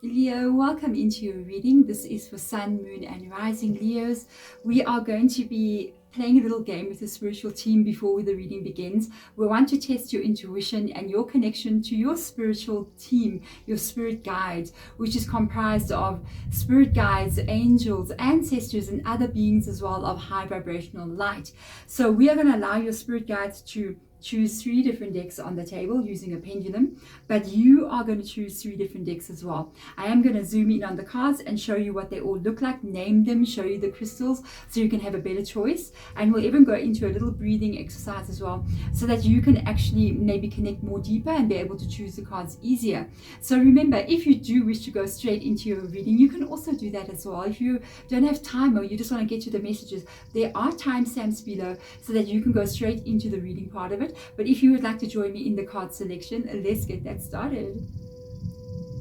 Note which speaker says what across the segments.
Speaker 1: Leo, welcome into your reading. This is for Sun, Moon and Rising Leos. We are going to be playing a little game with the spiritual team before the reading begins. We want to test your intuition and your connection to your spiritual team, your spirit guides, which is comprised of spirit guides, angels, ancestors, and other beings as well of high vibrational light. So we are going to allow your spirit guides to choose 3 different decks on the table using a pendulum, but you are going to choose 3 different decks as well. I am going to zoom in on the cards and show you what they all look like, name them, show you the crystals so you can have a better choice, and we'll even go into a little breathing exercise as well so that you can actually maybe connect more deeper and be able to choose the cards easier. So remember, if you do wish to go straight into your reading, you can also do that as well. If you don't have time or you just want to get to the messages, there are timestamps below so that you can go straight into the reading part of it. But if you would like to join me in the card selection, let's get that started.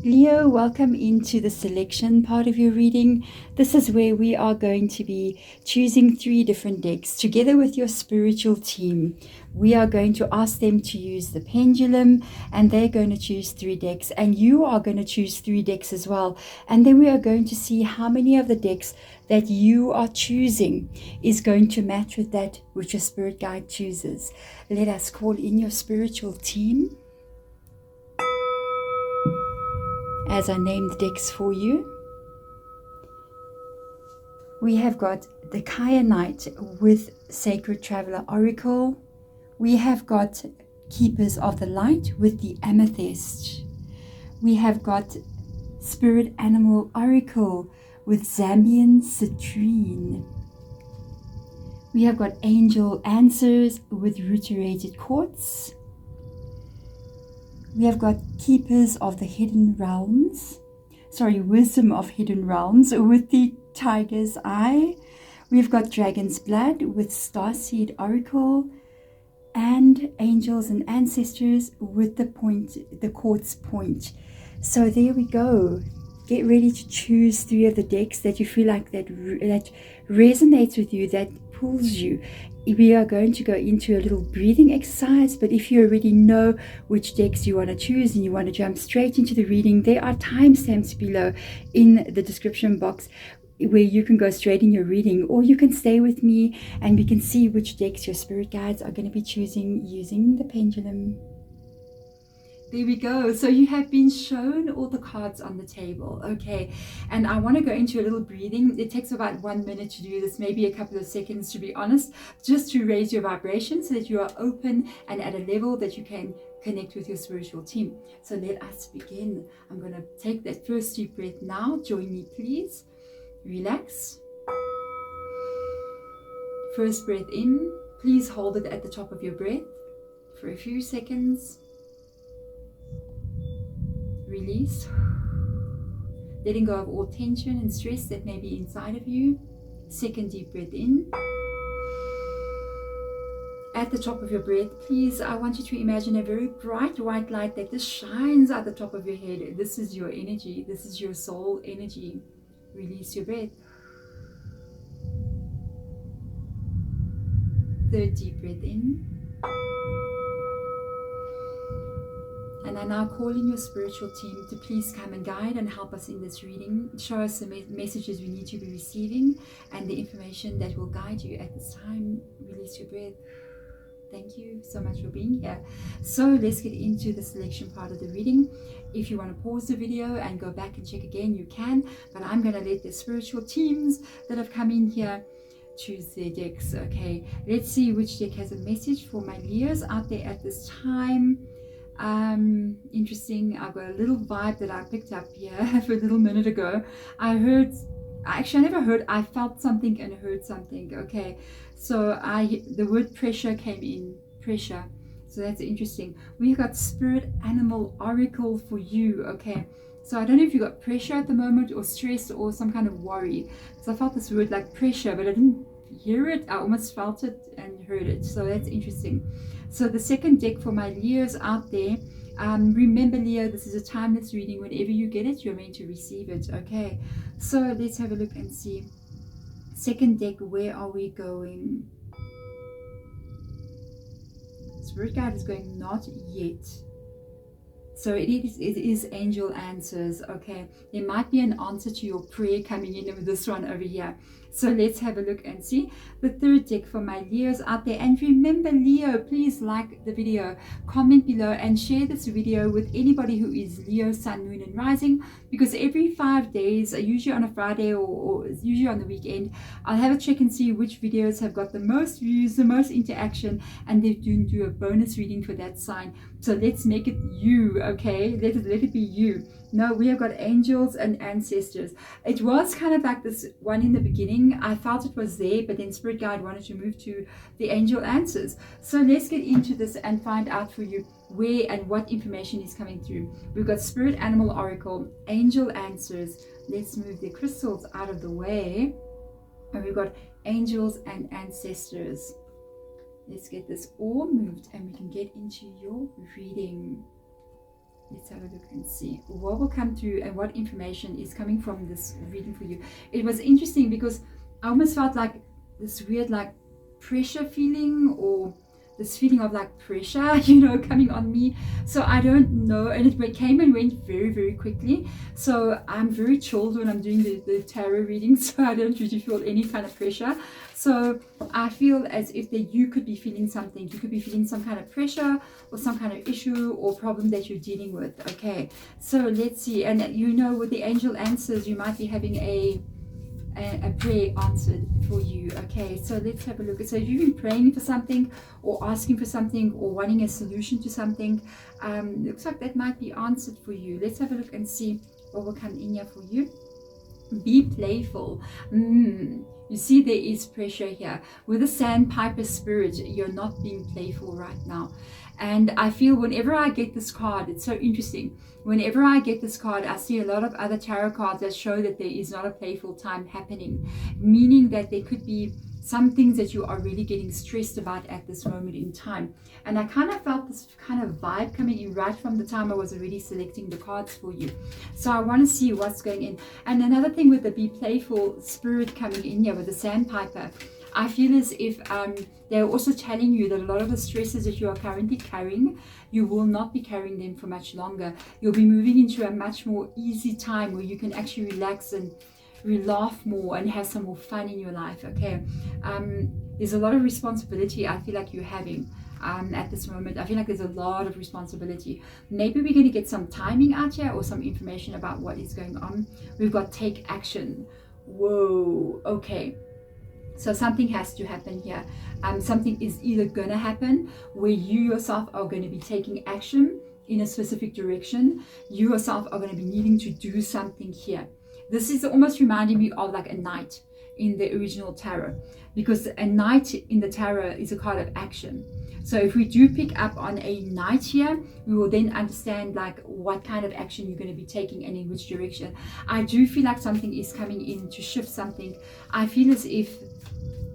Speaker 1: Leo, welcome into the selection part of your reading. This is where we are going to be choosing 3 different decks together with your spiritual team. We are going to ask them to use the pendulum and they're going to choose 3 decks, and you are going to choose 3 decks as well. And then we are going to see how many of the decks that you are choosing is going to match with that which your spirit guide chooses. Let us call in your spiritual team as I name the decks for you. We have got the Kyanite with Sacred Traveler Oracle. We have got Keepers of the Light with the Amethyst. We have got Spirit Animal Oracle with Zambian Citrine. We have got Angel Answers with Reiterated Quartz. We have got Keepers of the Hidden Realms. Wisdom of Hidden Realms with the Tiger's Eye. We've got Dragon's Blood with Starseed Oracle. And Angels and Ancestors with the Quartz Point. So there we go. Get ready to choose 3 of the decks that you feel like that resonates with you, that pulls you. We are going to go into a little breathing exercise, but if you already know which decks you want to choose and you want to jump straight into the reading, there are timestamps below in the description box where you can go straight in your reading, or you can stay with me and we can see which decks your spirit guides are going to be choosing using the pendulum. There we go. So you have been shown all the cards on the table. Okay. And I want to go into a little breathing. It takes about 1 minute to do this, maybe a couple of seconds to be honest, just to raise your vibration so that you are open and at a level that you can connect with your spiritual team. So let us begin. I'm going to take that first deep breath now. Join me, please. Relax. First breath in. Please hold it at the top of your breath for a few seconds. Release, letting go of all tension and stress that may be inside of you. Second deep breath in. At the top of your breath, please, I want you to imagine a very bright white light that just shines at the top of your head. This is your energy. This is your soul energy. Release your breath. Third deep breath in. And I now call in your spiritual team to please come and guide and help us in this reading. Show us the messages we need to be receiving and the information that will guide you at this time. Release your breath. Thank you so much for being here. So let's get into the selection part of the reading. If you want to pause the video and go back and check again, you can. But I'm going to let the spiritual teams that have come in here choose their decks. Okay, let's see which deck has a message for my Leos out there at this time. Interesting. I've got a little vibe that I picked up here for a little minute ago. I never heard, I felt something and heard something. Okay, so the word pressure came in. Pressure. So that's interesting. We got Spirit Animal Oracle for you. Okay, so I don't know if you got pressure at the moment or stress or some kind of worry. So I felt this word like pressure, but I didn't hear it. I almost felt it and heard it. So that's interesting. So the second deck for my Leos out there, remember Leo, this is a timeless reading. Whenever you get it, you're meant to receive it. Okay, so let's have a look and see. Second deck, where are we going? Spirit guide is going not yet. So it is angel answers. Okay, there might be an answer to your prayer coming in with this one over here. So let's have a look and see the third deck for my Leos out there. And remember, Leo, please like the video, comment below, and share this video with anybody who is Leo, Sun, Moon, and Rising, because every 5 days, usually on a Friday or usually on the weekend, I'll have a check and see which videos have got the most views, the most interaction, and they do a bonus reading for that sign. So let's make it you, okay? Let it be you. No, we have got angels and ancestors. It was kind of like this one in the beginning. I felt it was there, but then Spirit Guide wanted to move to the angel answers. So let's get into this and find out for you where and what information is coming through. We've got Spirit Animal Oracle, angel answers. Let's move the crystals out of the way. And we've got angels and ancestors. Let's get this all moved and we can get into your reading. Let's have a look and see what will come through and what information is coming from this reading for you. It was interesting because I almost felt like this weird like pressure feeling, or this feeling of like pressure, you know, coming on me. So I don't know, and it came and went very, very quickly. So I'm very chilled when I'm doing the tarot reading, so I don't really feel any kind of pressure. So I feel as if that you could be feeling something. You could be feeling some kind of pressure or some kind of issue or problem that you're dealing with. Okay, so let's see. And you know, with the angel answers, you might be having a prayer answered for you. Okay, so let's have a look. So if you've been praying for something or asking for something or wanting a solution to something, looks like that might be answered for you. Let's have a look and see what will come in here for you. Be playful. You see, there is pressure here. With the sandpiper spirit, you're not being playful right now. And I feel whenever I get this card, it's so interesting. Whenever I get this card, I see a lot of other tarot cards that show that there is not a playful time happening, meaning that there could be some things that you are really getting stressed about at this moment in time. And I kind of felt this kind of vibe coming in right from the time I was already selecting the cards for you. So I want to see what's going in. And another thing with the be playful spirit coming in here with the sandpiper, I feel as if they're also telling you that a lot of the stresses that you are currently carrying, you will not be carrying them for much longer. You'll be moving into a much more easy time where you can actually relax and laugh more and have some more fun in your life. Okay, there's a lot of responsibility I feel like you're having at this moment. I feel like there's a lot of responsibility. Maybe we're going to get some timing out here or some information about what is going on. We've got take action. Whoa, okay. So something has to happen here. Something is either going to happen where you yourself are going to be taking action in a specific direction. You yourself are going to be needing to do something here. This is almost reminding me of like a knight in the original tarot, because a knight in the tarot is a card of action. So if we do pick up on a knight here, we will then understand like what kind of action you're going to be taking and in which direction. I do feel like something is coming in to shift something. I feel as if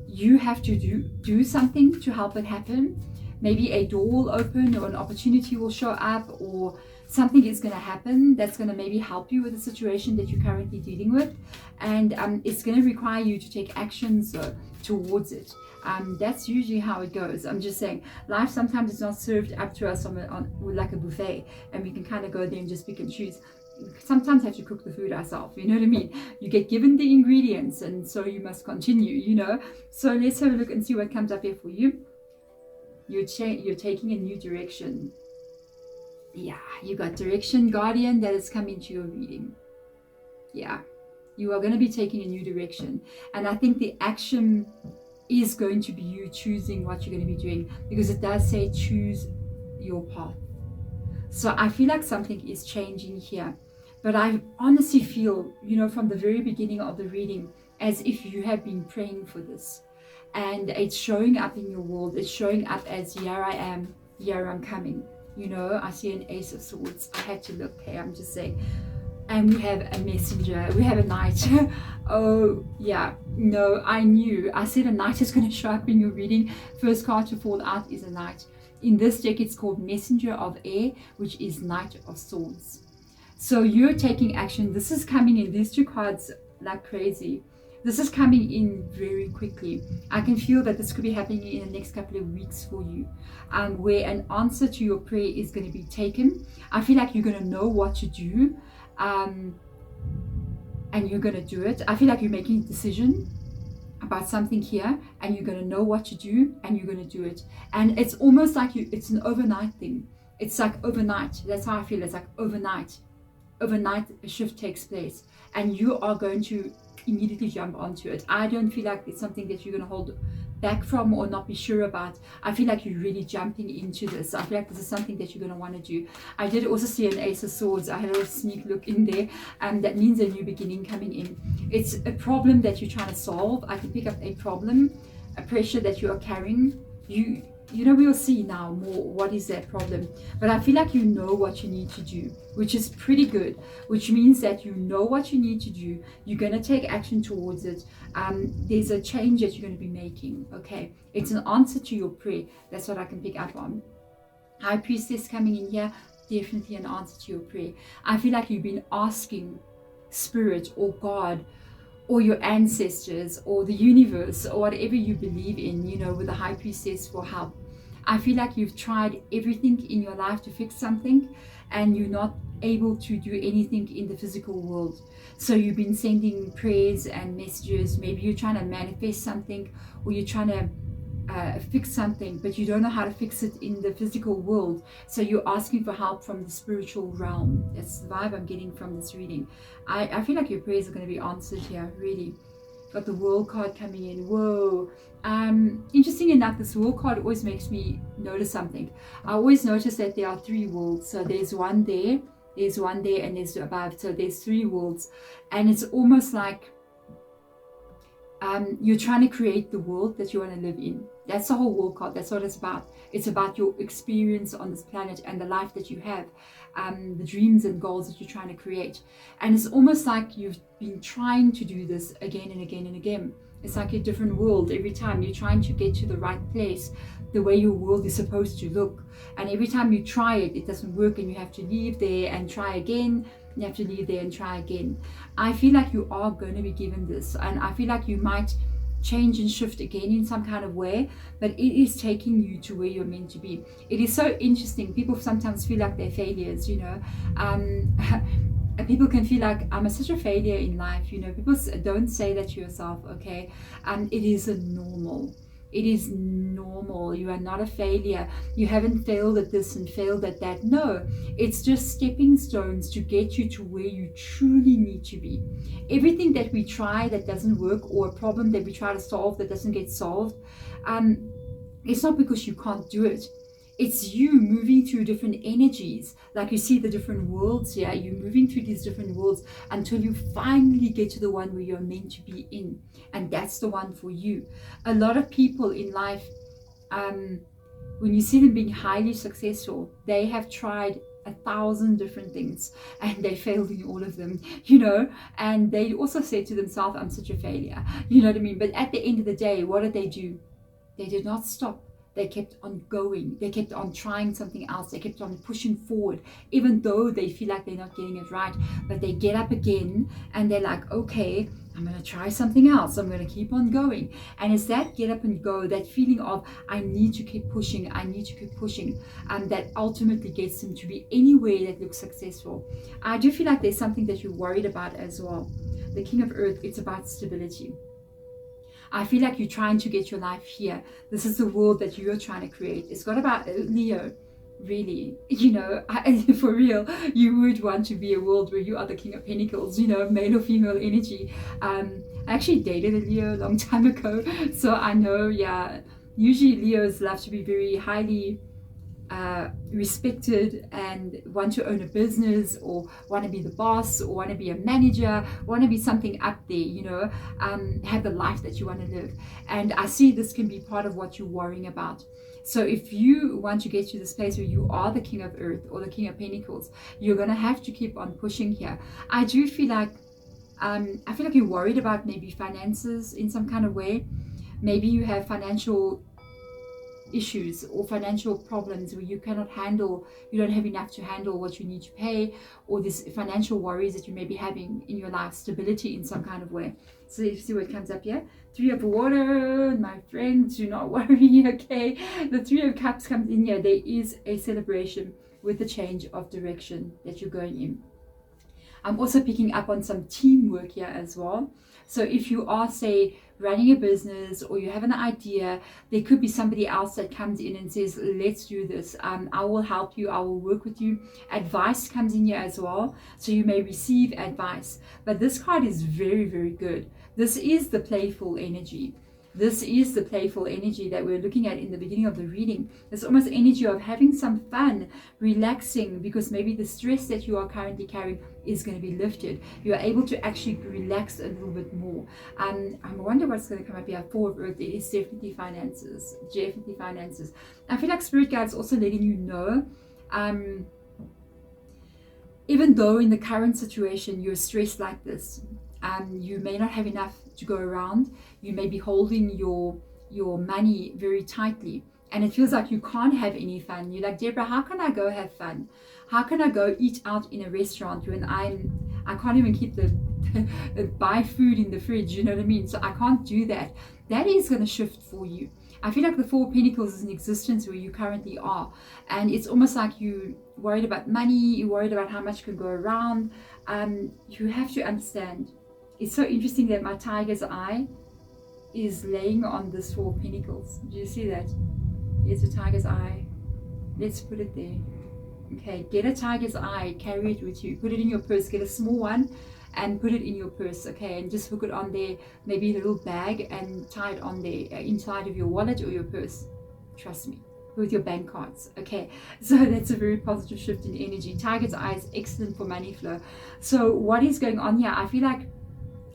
Speaker 1: you have to do something to help it happen. Maybe a door will open or an opportunity will show up, or something is going to happen that's going to maybe help you with the situation that you're currently dealing with, and it's going to require you to take actions towards it. That's usually how it goes. I'm just saying, life sometimes is not served up to us on like a buffet, and we can kind of go there and just pick and choose. Sometimes have to cook the food ourselves, you know what I mean? You get given the ingredients, and so you must continue, you know. So let's have a look and see what comes up here for you. You're taking a new direction. Yeah, you got direction, guardian, that has come into your reading. Yeah, you are going to be taking a new direction, and I think the action is going to be you choosing what you're going to be doing, because it does say choose your path. So I feel like something is changing here, but I honestly feel, you know, from the very beginning of the reading, as if you have been praying for this, and it's showing up in your world. It's showing up as here I am, here I'm coming. You know, I see an ace of swords. I had to look here, I'm just saying. And we have a messenger, we have a knight. Oh yeah, no, I knew. I said a knight is going to show up in your reading. First card to fall out is a knight. In this deck, it's called Messenger of Air, which is Knight of Swords. So you're taking action. This is coming in, these two cards, like crazy. This is coming in very quickly. I can feel that this could be happening in the next couple of weeks for you, where an answer to your prayer is going to be taken. I feel like you're going to know what to do, and you're going to do it. I feel like you're making a decision about something here, and you're going to know what to do, and you're going to do it. And it's almost like it's an overnight thing. It's like overnight. That's how I feel. It's like overnight a shift takes place, and you are going to immediately jump onto it. I don't feel like it's something that you're going to hold back from or not be sure about. I feel like you're really jumping into this. I feel like this is something that you're going to want to do. I did also see an Ace of Swords. I had a little sneak look in there, and that means a new beginning coming in. It's a problem that you're trying to solve. I can pick up a problem, a pressure that you are carrying. You know, we'll see now more what is that problem, but I feel like you know what you need to do, which is pretty good, which means that you know what you need to do. You're going to take action towards it. There's a change that you're going to be making. Okay, it's an answer to your prayer. That's what I can pick up on. High Priestess coming in here, definitely an answer to your prayer. I feel like you've been asking Spirit or God or your ancestors or the universe or whatever you believe in, you know, with the High Priestess for help. I feel like you've tried everything in your life to fix something, and you're not able to do anything in the physical world. So you've been sending prayers and messages. Maybe you're trying to manifest something, or you're trying to fix something, but you don't know how to fix it in the physical world. So you're asking for help from the spiritual realm. That's the vibe I'm getting from this reading. I feel like your prayers are going to be answered here, really. Got the World card coming in. Whoa. Interesting enough, this World card always makes me notice something. I always notice that there are 3 worlds. So there's one there, and there's above. So there's 3 worlds, and it's almost like you're trying to create the world that you want to live in. That's the whole World card. That's what it's about. It's about your experience on this planet and the life that you have, the dreams and goals that you're trying to create. And it's almost like you've been trying to do this again and again and again. It's like a different world every time. You're trying to get to the right place, the way your world is supposed to look. And every time you try it, it doesn't work, and you have to leave there and try again. You have to leave there and try again. I feel like you are going to be given this, and I feel like you might change and shift again in some kind of way, but it is taking you to where you're meant to be. It is so interesting. People sometimes feel like they're failures, you know. People can feel like, I'm such a failure in life, you know. People don't say that to yourself, okay? It is a normal. It is normal. You are not a failure. You haven't failed at this and failed at that. No, it's just stepping stones to get you to where you truly need to be. Everything that we try that doesn't work, or a problem that we try to solve that doesn't get solved, it's not because you can't do it. It's you moving through different energies. Like you see the different worlds here. You're moving through these different worlds until you finally get to the one where you're meant to be in. And that's the one for you. A lot of people in life, when you see them being highly successful, they have tried 1,000 different things and they failed in all of them, you know. And they also say to themselves, I'm such a failure, you know what I mean? But at the end of the day, what did they do? They did not stop. They kept on going. They kept on trying something else. They kept on pushing forward, even though they feel like they're not getting it right. But they get up again and they're like, okay, I'm going to try something else. I'm going to keep on going. And it's that get up and go, that feeling of, I need to keep pushing. I need to keep pushing. And that ultimately gets them to be anywhere that looks successful. I do feel like there's something that you're worried about as well. The King of Earth, it's about stability. I feel like you're trying to get your life here. This is the world that you're trying to create. It's got about Leo, really, you know, for real. You would want to be a world where you are the King of Pentacles, you know, male or female energy. I actually dated a Leo a long time ago, so I know, yeah, usually Leos love to be very highly respected and want to own a business, or want to be the boss, or want to be a manager, want to be something up there, you know, have the life that you want to live. And I see this can be part of what you're worrying about. So if you want to get to this place where you are the King of Earth or the King of Pentacles, you're going to have to keep on pushing here. I do feel like I feel like you're worried about maybe finances in some kind of way. Maybe you have financial issues or financial problems where you cannot handle, you don't have enough to handle what you need to pay, or this financial worries that you may be having in your life, stability in some kind of way. So you see what comes up here. Three of water, my friends, do not worry, okay? The Three of Cups comes in here. There is a celebration with the change of direction that you're going in. I'm also picking up on some teamwork here as well. So if you are, say, running a business or you have an idea, there could be somebody else that comes in and says, let's do this. I will help you. I will work with you. Advice comes in here as well. So you may receive advice. But this card is very, very good. This is the playful energy. This is the playful energy that we're looking at in the beginning of the reading. There's almost energy of having some fun, relaxing, because maybe the stress that you are currently carrying is going to be lifted. You are able to actually relax a little bit more. I wonder what's going to come up here. Four of Earth. It is definitely finances. Definitely finances. I feel like Spirit Guides also letting you know, even though in the current situation you're stressed like this, you may not have enough to go around. You may be holding your money very tightly, and it feels like you can't have any fun. You're like, Deborah, how can I go have fun? How can I go eat out in a restaurant when I can't even keep the buy food in the fridge? You know what I mean? So I can't do that. That is going to shift for you. I feel like the Four of Pentacles is an existence where you currently are, and it's almost like you worried about money. You're worried about how much can go around. You have to understand. It's so interesting that my tiger's eye is laying on this Four of Pentacles. Do you see that? Here's a tiger's eye. Let's put it there. Okay, get a tiger's eye, carry it with you. Put it in your purse. Get a small one and put it in your purse, okay? And just hook it on there, maybe a little bag, and tie it on there inside of your wallet or your purse. Trust me. With your bank cards, okay? So that's a very positive shift in energy. Tiger's eye is excellent for money flow. So what is going on here? I feel like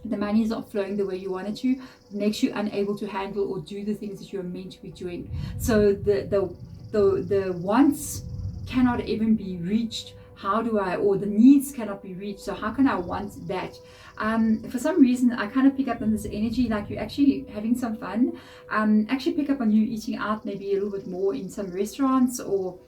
Speaker 1: the money is not flowing the way you want it to, makes you unable to handle or do the things that you're meant to be doing. So the wants cannot even be reached. How do I, or the needs cannot be reached. So how can I want that? For some reason, I kind of pick up on this energy, like you're actually having some fun. Actually pick up on you eating out maybe a little bit more in some restaurants, or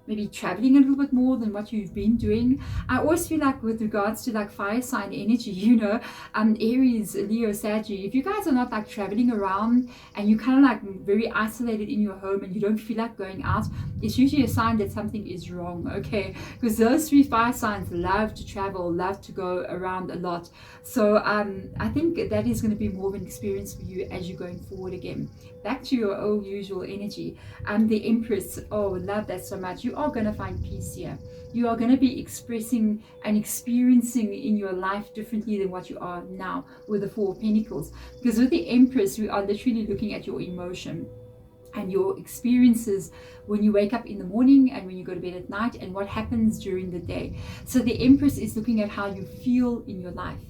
Speaker 1: maybe traveling a little bit more than what you've been doing. I always feel like with regards to like fire sign energy, you know, Aries, Leo, Sagittarius, if you guys are not like traveling around and you're kind of like very isolated in your home and you don't feel like going out, it's usually a sign that something is wrong, okay? Because those three fire signs love to travel, love to go around a lot. So I think that is going to be more of an experience for you as you're going forward again. Back to your old usual energy. The Empress, oh, love that so much. You are going to find peace here. You are going to be expressing and experiencing in your life differently than what you are now with the Four of Pentacles. Because with the Empress, we are literally looking at your emotion and your experiences when you wake up in the morning and when you go to bed at night, and what happens during the day. So the Empress is looking at how you feel in your life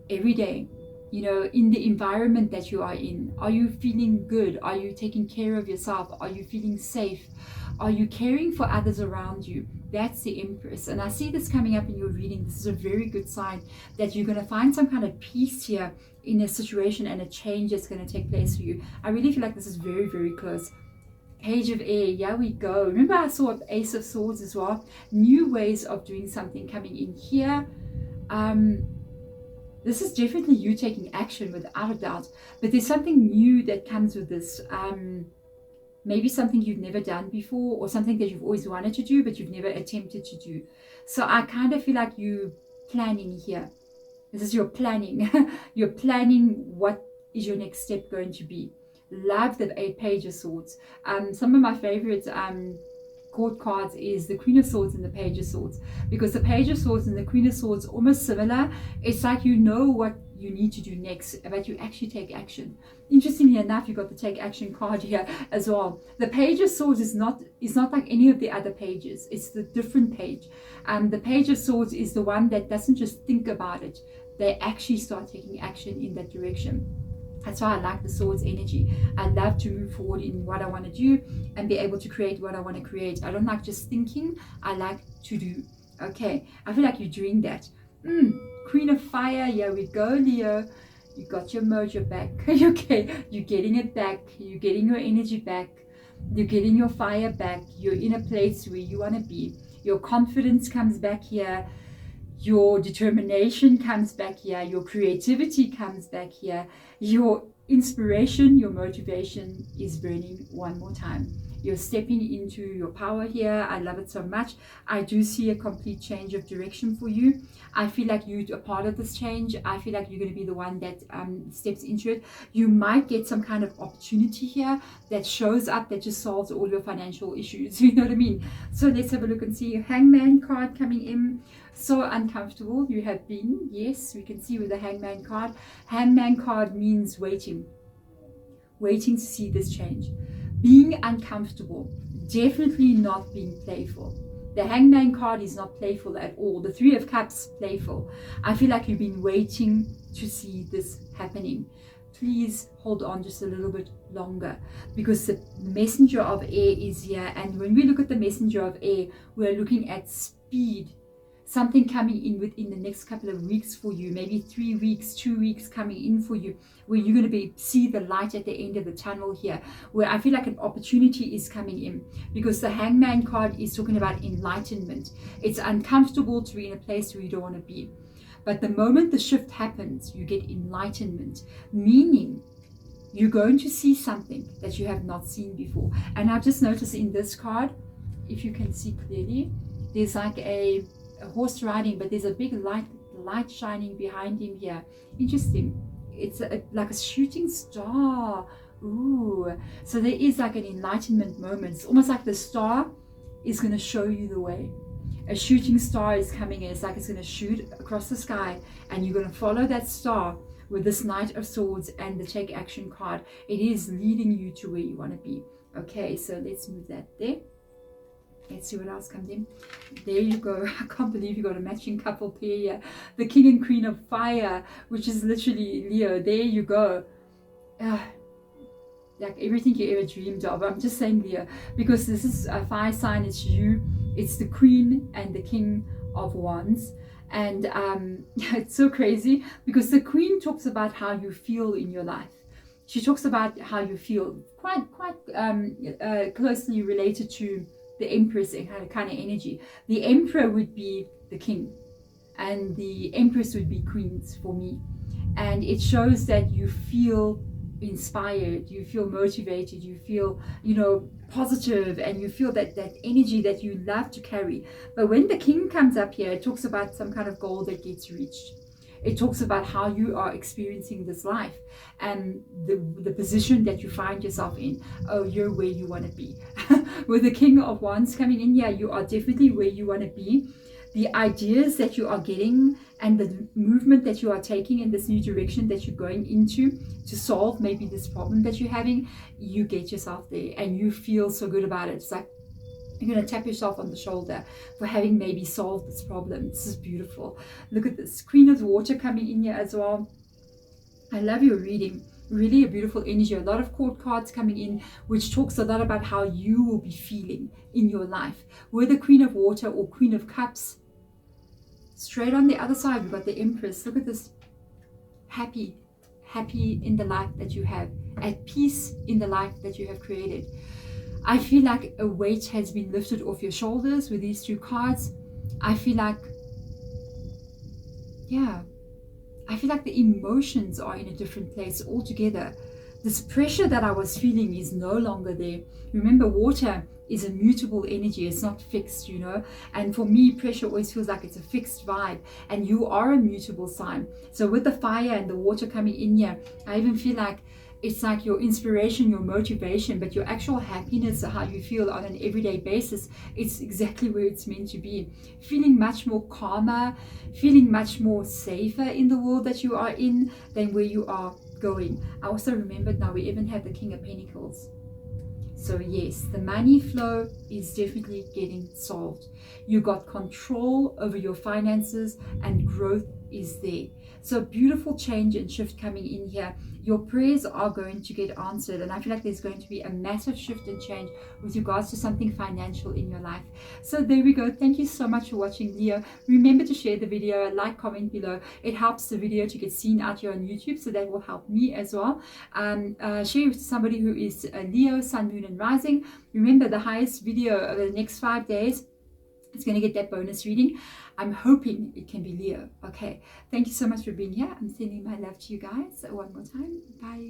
Speaker 1: every day. You know, in the environment that you are in. Are you feeling good? Are you taking care of yourself? Are you feeling safe? Are you caring for others around you? That's the Empress. And I see this coming up in your reading. This is a very good sign that you're going to find some kind of peace here in a situation and a change that's going to take place for you. I really feel like this is very, very close. Page of Air, here we go. Remember I saw an Ace of Swords as well. New ways of doing something coming in here. This is definitely you taking action without a doubt, but there's something new that comes with this. Maybe something you've never done before, or something that you've always wanted to do but you've never attempted to do. So I kind of feel like you planning here. This is your planning. You're planning what is your next step going to be. Love the Page of Swords. Some of my favorite court cards is the Queen of Swords and the Page of Swords, because the Page of Swords and the Queen of Swords are almost similar. It's like you know what you need to do next, but you actually take action. Interestingly enough, you got the take action card here as well. The Page of Swords is not like any of the other pages. It's the different page. The Page of Swords is the one that doesn't just think about it. They actually start taking action in that direction. That's why I like the Swords energy. I love to move forward in what I want to do and be able to create what I want to create. I don't like just thinking. I like to do. Okay, I feel like you're doing that. Queen of Fire, here we go, Leo. You got your mojo back. Okay, you're getting it back. You're getting your energy back. You're getting your fire back. You're in a place where you want to be. Your confidence comes back here. Your determination comes back here. Your creativity comes back here. Your inspiration, your motivation is burning one more time. You're stepping into your power here. I love it so much. I do see a complete change of direction for you. I feel like you're a part of this change. I feel like you're going to be the one that steps into it. You might get some kind of opportunity here that shows up that just solves all your financial issues. You know what I mean? So let's have a look and see. Hangman card coming in. So uncomfortable you have been. Yes, we can see with the Hangman card. Hangman card means waiting to see this change. Being uncomfortable, definitely not being playful. The Hangman card is not playful at all. The Three of Cups, playful. I feel like you've been waiting to see this happening. Please hold on just a little bit longer, because the messenger of air is here. And when we look at the messenger of air, we're looking at speed. Something coming in within the next couple of weeks for you, maybe 3 weeks, 2 weeks coming in for you, where you're going to see the light at the end of the tunnel here, where I feel like an opportunity is coming in, because the Hangman card is talking about enlightenment. It's uncomfortable to be in a place where you don't want to be. But the moment the shift happens, you get enlightenment, meaning you're going to see something that you have not seen before. And I've just noticed in this card, if you can see clearly, there's like a horse riding, but there's a big light shining behind him here. Interesting. It's like a shooting star. Ooh, so there is like an enlightenment moment. It's almost like the star is going to show you the way. A shooting star is coming in. It's like it's going to shoot across the sky, and you're going to follow that star with this Knight of Swords and the Take Action card. It is leading you to where you want to be. Okay, so let's move that there. Let's see what else comes in. There you go. I can't believe you got a matching couple pair here. The King and Queen of Fire, which is literally Leo. There you go. Like everything you ever dreamed of. I'm just saying Leo, because this is a fire sign. It's you. It's the Queen and the King of Wands. And it's so crazy, because the Queen talks about how you feel in your life. She talks about how you feel quite closely related to the Empress and kind of energy. The Emperor would be the King, and the Empress would be Queens for me. And it shows that you feel inspired, you feel motivated, you feel, positive, and you feel that energy that you love to carry. But when the King comes up here, it talks about some kind of goal that gets reached. It talks about how you are experiencing this life and the position that you find yourself in. Oh, you're where you want to be. With the King of Wands coming in here, you are definitely where you want to be. The ideas that you are getting and the movement that you are taking in this new direction that you're going into to solve maybe this problem that you're having, you get yourself there and you feel so good about it. It's like you're going to tap yourself on the shoulder for having maybe solved this problem. This is beautiful. Look at this. Queen of Water coming in here as well. I love your reading. Really a beautiful energy. A lot of court cards coming in, which talks a lot about how you will be feeling in your life. With the Queen of Water or Queen of Cups, straight on the other side, we've got the Empress. Look at this. Happy in the life that you have. At peace in the life that you have created. I feel like a weight has been lifted off your shoulders with these two cards. I feel like the emotions are in a different place altogether. This pressure that I was feeling is no longer there. Remember, water is a mutable energy. It's not fixed, And for me, pressure always feels like it's a fixed vibe. And you are a mutable sign. So with the fire and the water coming in here, I even feel like it's like your inspiration, your motivation, but your actual happiness, how you feel on an everyday basis, it's exactly where it's meant to be. Feeling much more calmer, feeling much more safer in the world that you are in than where you are going. I also remembered now we even have the King of Pentacles. So yes, the money flow is definitely getting solved. You got control over your finances and growth is there. So beautiful change and shift coming in here. Your prayers are going to get answered, and I feel like there's going to be a massive shift and change with regards to something financial in your life. So there we go. Thank you so much for watching, Leo. Remember to share the video, like, comment below. It helps the video to get seen out here on YouTube, so that will help me as well. Share with somebody who is a Leo, Sun, Moon and Rising. Remember, the highest video over the next 5 days is going to get that bonus reading. I'm hoping it can be Leo. Okay, thank you so much for being here. I'm sending my love to you guys one more time. Bye.